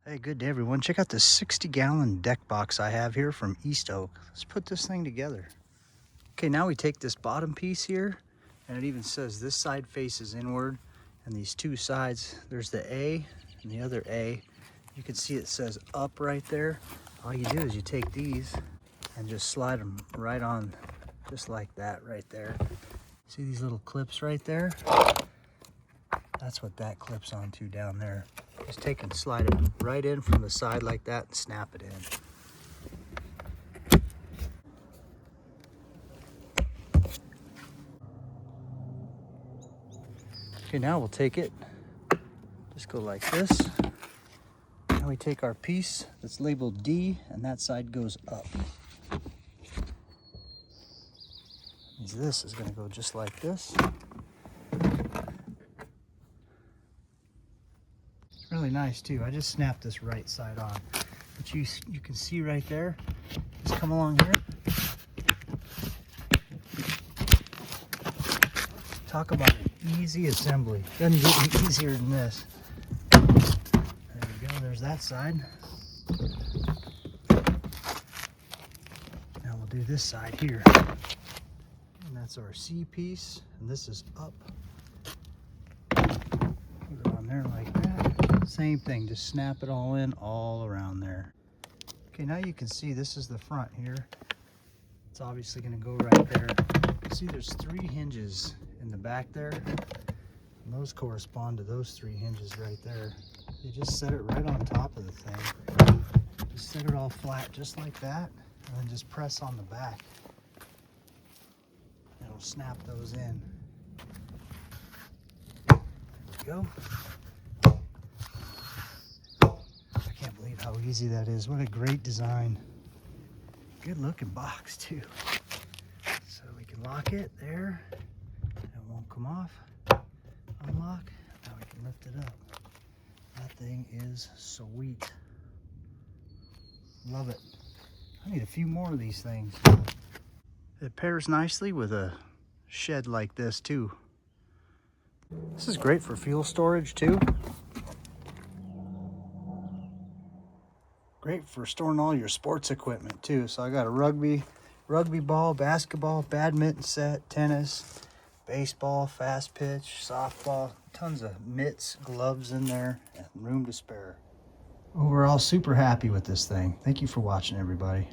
Hey, good day everyone. Check out this 60-gallon deck box I have here from East Oak. Let's put this thing together. Okay, now we take this bottom piece here, and it even says this side faces inward, and these two sides, there's the A and the other A. You can see it says up right there. All you do is you take these and just slide them right on, just like that right there. See these little clips right there? That's what that clips onto down there. Just take and slide it right in from the side like that and snap it in. Okay, now we'll take it, just go like this. Now we take our piece that's labeled D, and that side goes up. This is going to go just like this. It's really nice too. I just snapped this right side on. But you can see right there, just come along here. Talk about an easy assembly. Doesn't get any easier than this. There we go, there's that side. Now we'll do this side here. And that's our C piece, and this is up. Put it on there like that. Same thing, just snap it all in all around there. Okay, now you can see this is the front here. It's obviously going to go right there. See, there's 3 hinges in the back there, and those correspond to those 3 hinges right there. You just set it right on top of the thing. Just set it all flat just like that, and then just press on the back. It'll snap those in. There we go. I can't believe how easy that is. What a great design. Good looking box too. So we can lock it there. It won't come off. Unlock. Now we can lift it up. That thing is sweet. Love it. I need a few more of these things. It pairs nicely with a shed like this too. This is great for fuel storage too. Great for storing all your sports equipment too. So I got a rugby ball, basketball, badminton set, tennis, baseball, fast pitch, softball, tons of mitts, gloves in there, and room to spare. Overall, super happy with this thing. Thank you for watching, everybody.